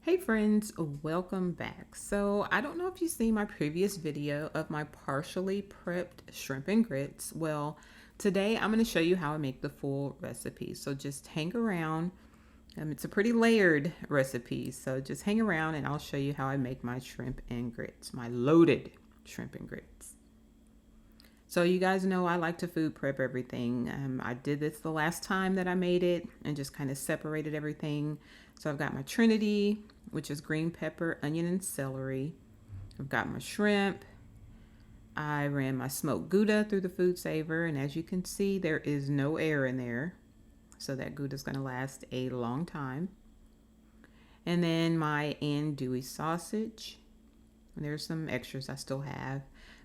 Hey friends, welcome back. So I don't know if you've seen my previous video of my partially prepped shrimp and grits. Well, today I'm going to show you how I make the full recipe. So just hang around. It's a pretty layered recipe. So just hang around and I'll show you how I make my shrimp and grits, my loaded shrimp and grits. So you guys know I like to food prep everything. I did this the last time that I made it and just kind of separated everything. So I've got my Trinity, which is green pepper, onion, and celery. I've got my shrimp. I ran my smoked Gouda through the food saver, and as you can see, there is no air in there. So that Gouda is going to last a long time. And then my Andouille sausage. And there's some extras I still have.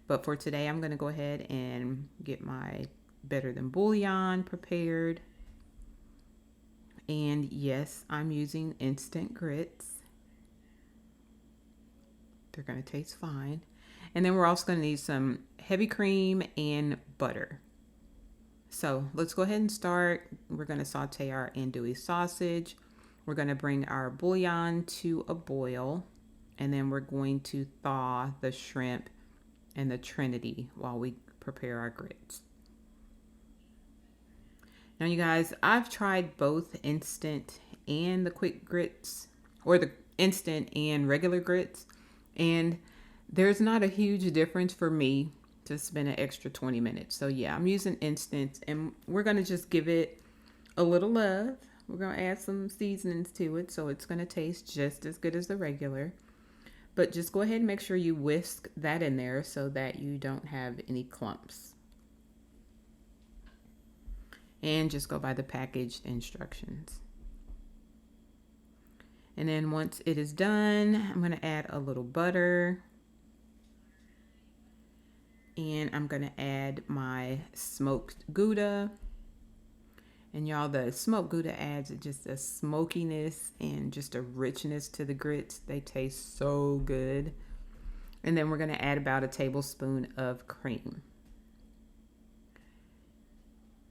But for today, I'm going to go ahead and get my better than bouillon prepared. And yes, I'm using instant grits. They're going to taste fine. And then we're also going to need some heavy cream and butter. So let's go ahead and start. We're going to saute our andouille sausage. We're going to bring our bouillon to a boil. And then we're going to thaw the shrimp and the Trinity while we prepare our grits. Now you guys, I've tried both instant and the quick grits, or the instant and regular grits, and there's not a huge difference for me to spend an extra 20 minutes. So yeah, I'm using instant, and we're gonna just give it a little love. We're gonna add some seasonings to it so it's gonna taste just as good as the regular. But just go ahead and make sure you whisk that in there so that you don't have any clumps. And just go by the packaged instructions. And then once it is done, I'm going to add a little butter. And I'm going to add my smoked Gouda. And y'all, the smoked Gouda adds just a smokiness and just a richness to the grits. They taste so good. And then we're going to add about a tablespoon of cream.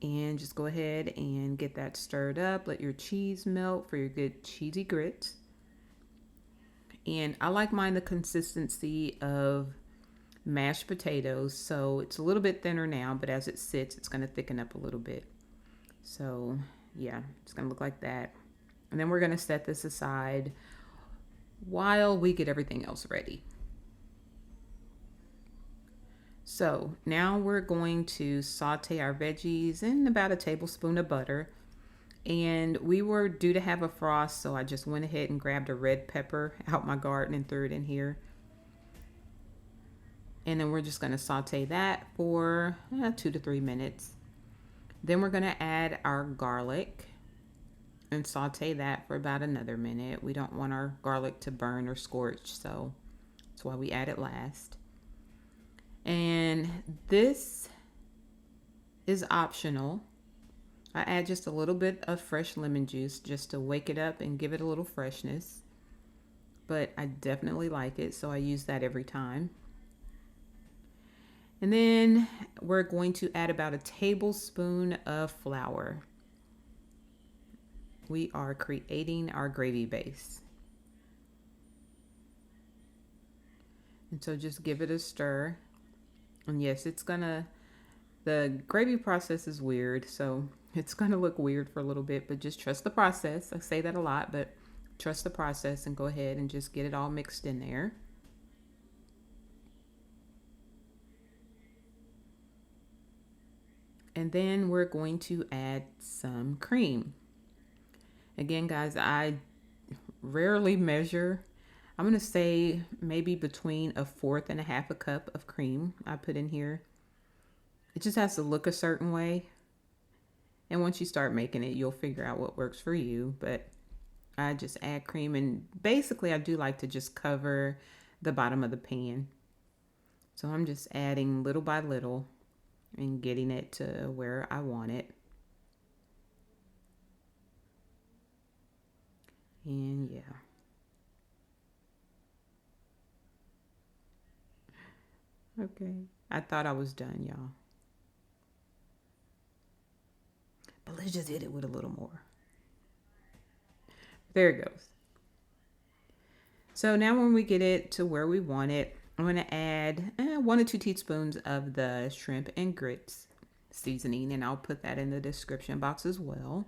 And just go ahead and get that stirred up. Let your cheese melt for your good cheesy grits. And I like mine the consistency of mashed potatoes. So it's a little bit thinner now, but as it sits, it's going to thicken up a little bit. So yeah, it's going to look like that. And then we're going to set this aside while we get everything else ready. So now we're going to saute our veggies in about a tablespoon of butter. And we were due to have a frost, so I just went ahead and grabbed a red pepper out my garden and threw it in here. And then we're just going to saute that for 2 to 3 minutes. Then we're going to add our garlic and saute that for about another minute. We don't want our garlic to burn or scorch, so that's why we add it last. And this is optional. I add just a little bit of fresh lemon juice just to wake it up and give it a little freshness. But I definitely like it, so I use that every time. And then we're going to add about a tablespoon of flour. We are creating our gravy base. And so just give it a stir. And yes, the gravy process is weird, so it's gonna look weird for a little bit, but just trust the process. I say that a lot, but trust the process and go ahead and just get it all mixed in there. And then we're going to add some cream. Again, guys, I rarely measure. I'm going to say maybe between 1/4 and 1/2 cup of cream I put in here. It just has to look a certain way. And once you start making it, you'll figure out what works for you. But I just add cream, and basically I do like to just cover the bottom of the pan. So I'm just adding little by little and getting it to where I want it. And yeah. Okay. I thought I was done, y'all. But let's just hit it with a little more. There it goes. So now when we get it to where we want it, I'm going to add 1 to 2 teaspoons of the shrimp and grits seasoning, and I'll put that in the description box as well.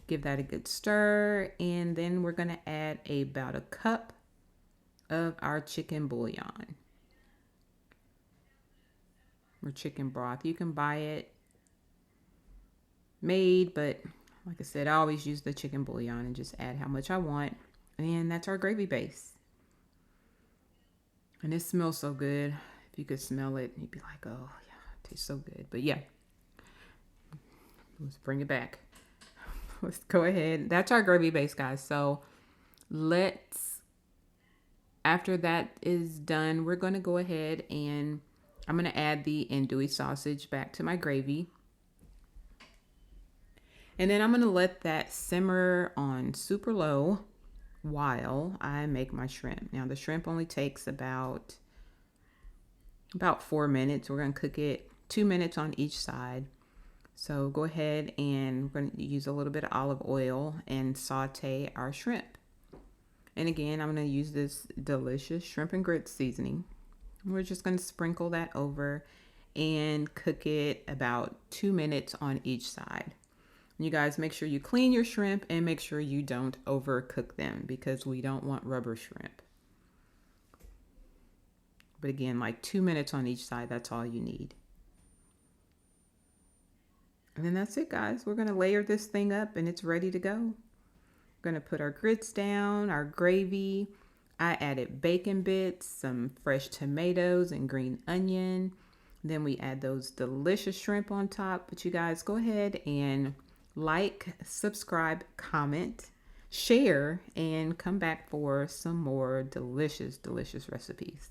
Give that a good stir, and then we're going to add about a cup of our chicken bouillon or chicken broth. You can buy it made, but like I said, I always use the chicken bouillon and just add how much I want. And that's our gravy base. And it smells so good. If you could smell it, you'd be like, oh, yeah, it tastes so good. But yeah, let's bring it back. Let's go ahead. That's our gravy base, guys. So after that is done, we're going to go ahead and I'm going to add the andouille sausage back to my gravy. And then I'm going to let that simmer on super low while I make my shrimp. Now the shrimp only takes about 4 minutes. We're going to cook it 2 minutes on each side. So go ahead and we're going to use a little bit of olive oil and saute our shrimp. And again, I'm going to use this delicious shrimp and grits seasoning. We're just going to sprinkle that over and cook it about 2 minutes on each side. You guys make sure you clean your shrimp and make sure you don't overcook them because we don't want rubber shrimp. But again, like 2 minutes on each side, that's all you need. And then that's it, guys. We're going to layer this thing up and it's ready to go. We're going to put our grits down, our gravy. I added bacon bits, some fresh tomatoes and green onion. Then we add those delicious shrimp on top. But you guys go ahead and like, subscribe, comment, share, and come back for some more delicious, delicious recipes.